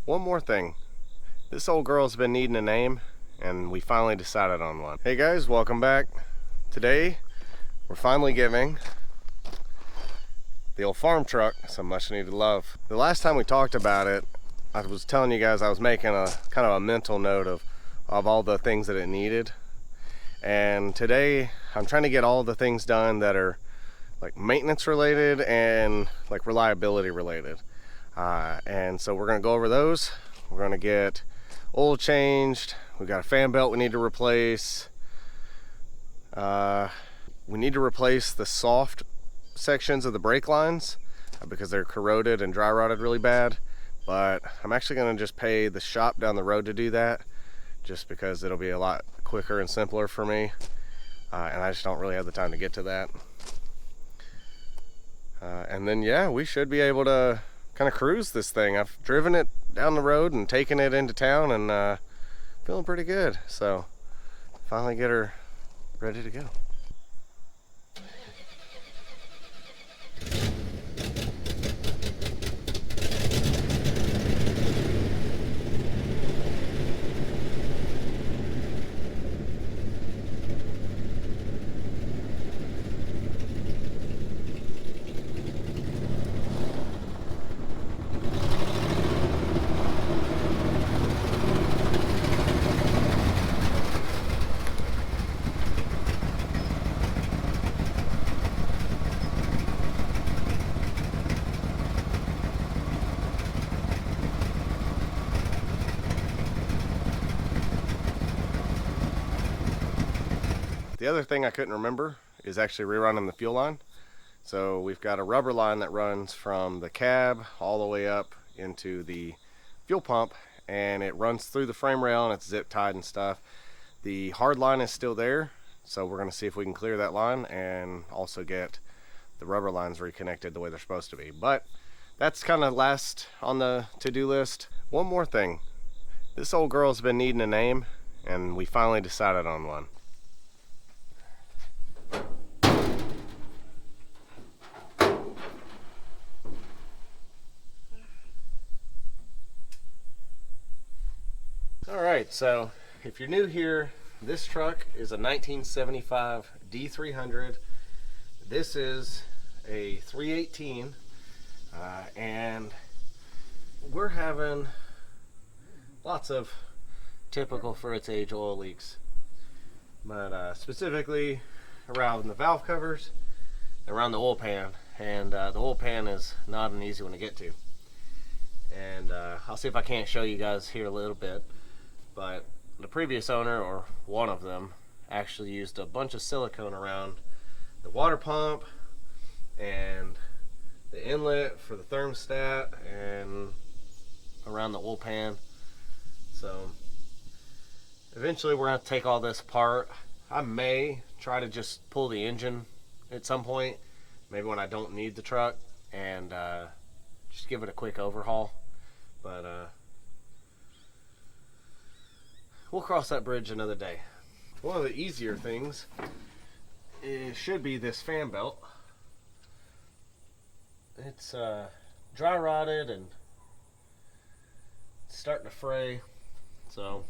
One more thing. This old girl's been needing a name, and we finally decided on one. Hey guys, welcome back. Today, we're finally giving the old farm truck some much needed love. The last time we talked about it, I was telling you guys I was making a kind of a mental note of all the things that it needed. And today, I'm trying to get all the things done that are like maintenance related and like reliability related. And so we're gonna go over those. We're gonna get oil changed. We got a fan belt we need to replace. We need to replace the soft sections of the brake lines because they're corroded and dry rotted really bad. But I'm actually gonna just pay the shop down the road to do that, just because it'll be a lot quicker and simpler for me. And I just don't really have the time to get to that. And then yeah, we should be able to kind of cruise this thing. I've driven it down the road and taken it into town, and feeling pretty good. So finally get her ready to go. The other thing I couldn't remember is actually rerunning the fuel line. So we've got a rubber line that runs from the cab all the way up into the fuel pump, and it runs through the frame rail and it's zip tied and stuff. The hard line is still there, so we're going to see if we can clear that line and also get the rubber lines reconnected the way they're supposed to be. But that's kind of last on the to-do list. One more thing. This old girl's been needing a name, and we finally decided on one. Alright, so if you're new here, this truck is a 1975 D300. This is a 318, and we're having lots of typical for its age oil leaks, but specifically around the valve covers, around the oil pan, and the oil pan is not an easy one to get to. And I'll see if I can't show you guys here a little bit. But the previous owner, or one of them, actually used a bunch of silicone around the water pump and the inlet for the thermostat and around the oil pan. So eventually we're going to take all this apart. I may try to just pull the engine at some point, maybe when I don't need the truck, and just give it a quick overhaul. But we'll cross that bridge another day. One of the easier things should be this fan belt. It's dry rotted and starting to fray, so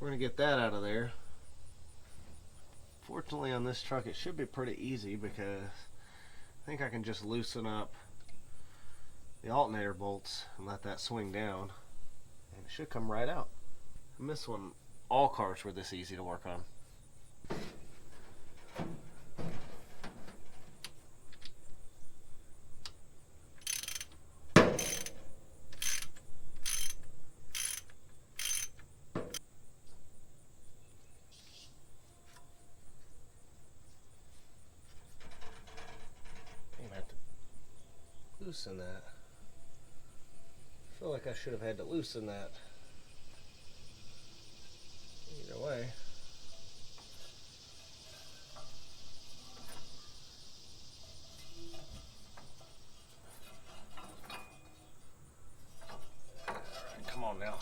we're gonna get that out of there. Fortunately on this truck it should be pretty easy, because I think I can just loosen up the alternator bolts and let that swing down, and it should come right out. And this one, all cars were this easy to work on. I have to loosen that. I feel like I should have had to loosen that. Either way. Alright, come on now.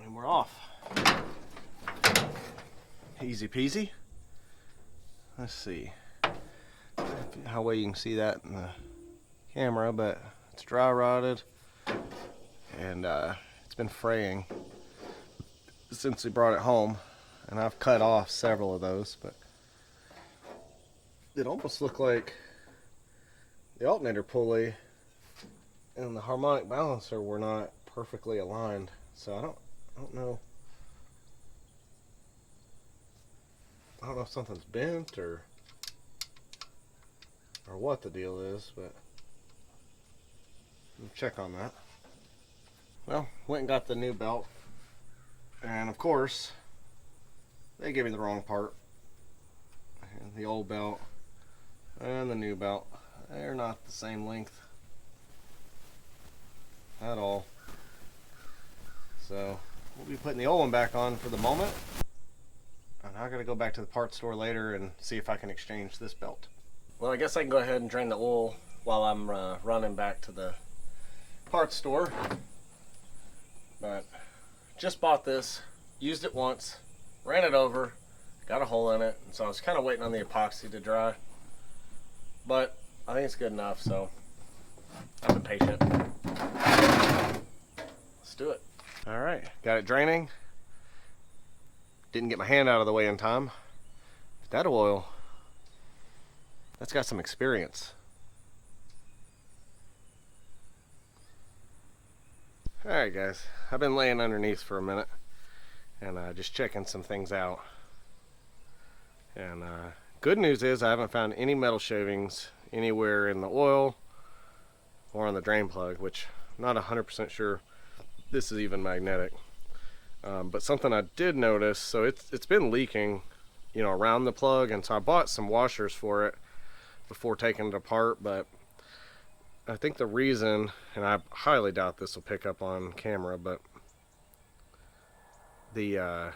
And we're off. Easy peasy. Let's see. If how well you can see that in the camera, but it's dry rotted, and it's been fraying since we brought it home, and I've cut off several of those, but it almost looked like the alternator pulley and the harmonic balancer were not perfectly aligned. So I don't know if something's bent or what the deal is, but we'll check on that. Well, went and got the new belt, and of course they gave me the wrong part. And the old belt and the new belt, they're not the same length at all. So we'll be putting the old one back on for the moment, and I gotta go back to the parts store later and see if I can exchange this belt. Well, I guess I can go ahead and drain the oil while I'm running back to the parts store. But just bought this, used it once, ran it over, got a hole in it, and so I was kind of waiting on the epoxy to dry. But I think it's good enough, so I've been patient. Let's do it. All right, got it draining. Didn't get my hand out of the way in time. But that oil, that's got some experience. All right, guys, I've been laying underneath for a minute and just checking some things out. And good news is I haven't found any metal shavings anywhere in the oil or on the drain plug, which I'm not 100% sure this is even magnetic. But something I did notice, so it's been leaking, you know, around the plug, and so I bought some washers for it before taking it apart. But I think the reason, and I highly doubt this will pick up on camera, but the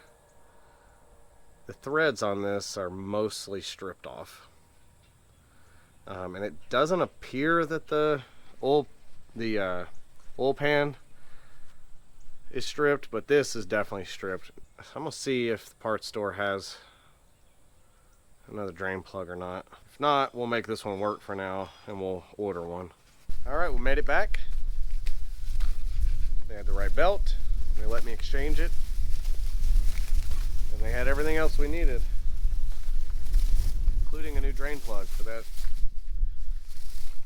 threads on this are mostly stripped off, and it doesn't appear that the oil pan is stripped, but this is definitely stripped. I'm gonna see if the parts store has another drain plug or not. If not, we'll make this one work for now and we'll order one. All right, we made it back. They had the right belt. They let me exchange it, and they had everything else we needed, including a new drain plug for that.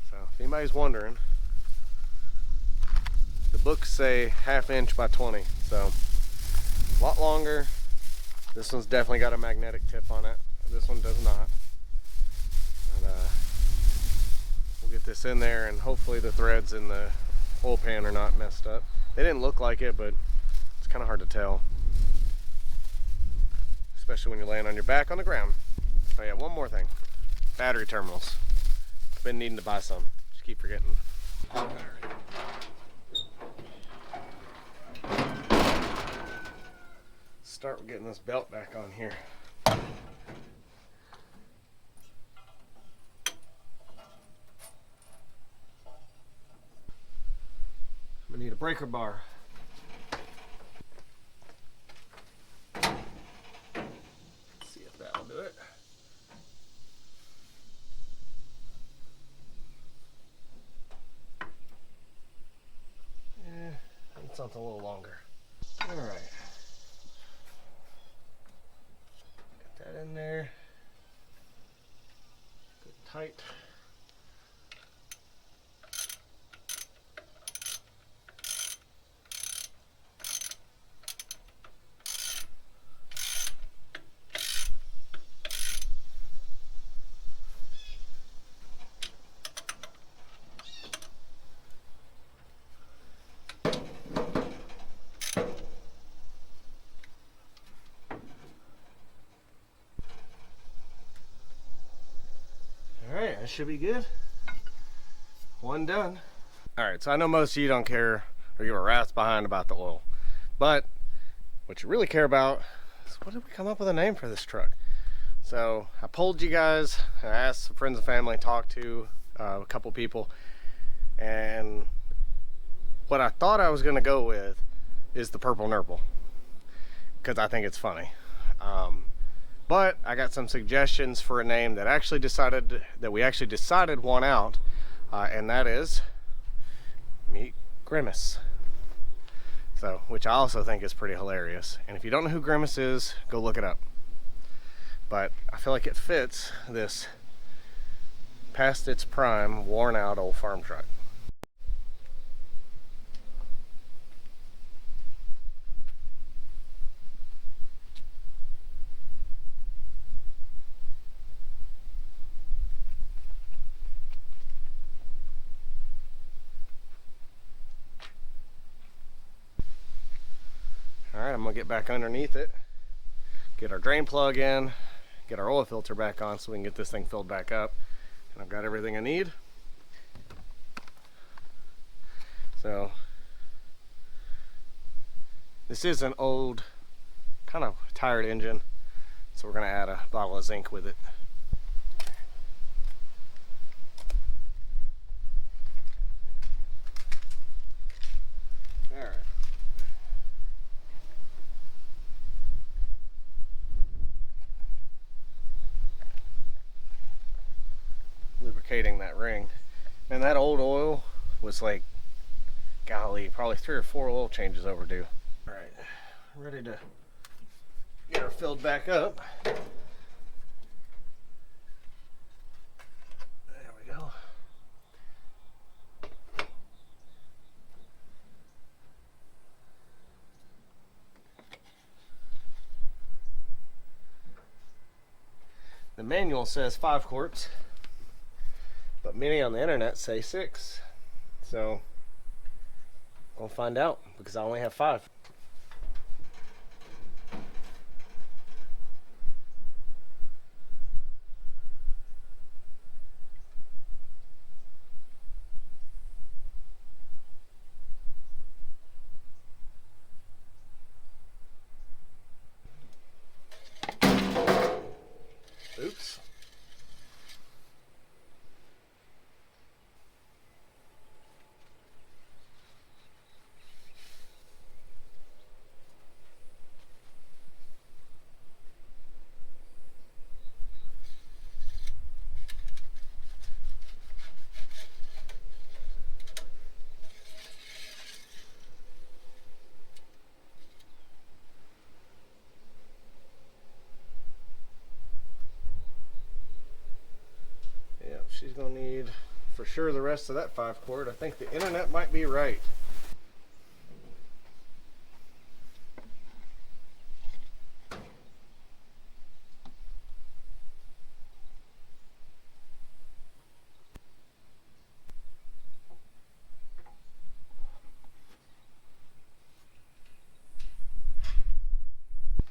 So if anybody's wondering, the books say 1/2 inch by 20, so a lot longer. This one's definitely got a magnetic tip on it. This one does not. And we'll get this in there, and hopefully the threads in the oil pan are not messed up. They didn't look like it, but it's kind of hard to tell, especially when you're laying on your back on the ground. Oh yeah, one more thing. Battery terminals. I've been needing to buy some. Just keep forgetting. All right. Start with getting this belt back on here. I'm gonna need a breaker bar. Let's see if that'll do it. Yeah, I need something a little longer. All right. That in there, good tight. Alright, that should be good. One done. Alright, so I know most of you don't care or give a rat's behind about the oil, but what you really care about is, what did we come up with a name for this truck? So I polled you guys, I asked some friends and family, talked to a couple people, and what I thought I was going to go with is the Purple Nurple, because I think it's funny. But I got some suggestions for a name that we actually decided one out, and that is Meet Grimace. So, which I also think is pretty hilarious. And if you don't know who Grimace is, go look it up. But I feel like it fits this past its prime, worn out old farm truck. Alright, I'm going to get back underneath it, get our drain plug in, get our oil filter back on so we can get this thing filled back up. And I've got everything I need. So, this is an old, kind of tired engine, so we're going to add a bottle of zinc with it. Lubricating that ring. And that old oil was like, golly, probably 3 or 4 oil changes overdue. All right, ready to get her filled back up. There we go. The manual says 5 quarts. But many on the internet say 6. So we'll find out because I only have 5. Oops. She's gonna need for sure the rest of that 5 quart. I think the internet might be right.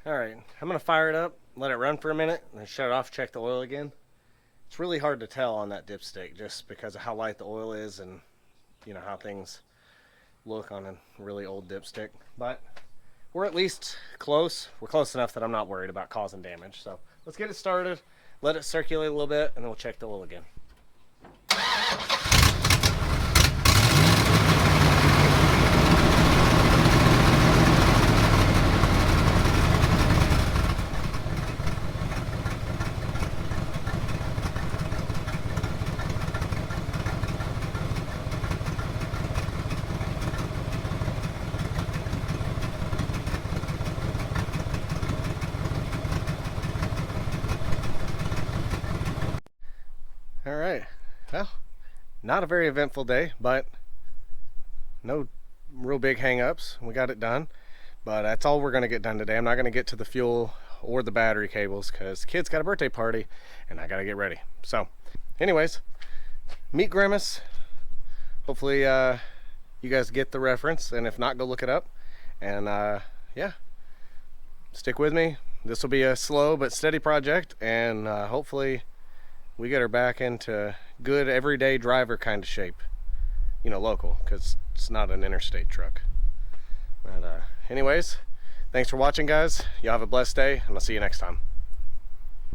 Alright, I'm gonna fire it up, let it run for a minute, and then shut it off, check the oil again. It's really hard to tell on that dipstick just because of how light the oil is and you know how things look on a really old dipstick. But we're at least close. We're close enough that I'm not worried about causing damage. So let's get it started, let it circulate a little bit, and then we'll check the oil again. Alright, well, not a very eventful day, but no real big hang-ups. We got it done, but that's all we're going to get done today. I'm not going to get to the fuel or the battery cables because the kid's got a birthday party and I got to get ready. So, anyways, Meet Grimace. Hopefully you guys get the reference, and if not, go look it up. And yeah, stick with me. This will be a slow but steady project, and hopefully we get her back into good everyday driver kind of shape, you know, local, because it's not an interstate truck. But anyways, thanks for watching, guys. Y'all have a blessed day, and I'll see you next time.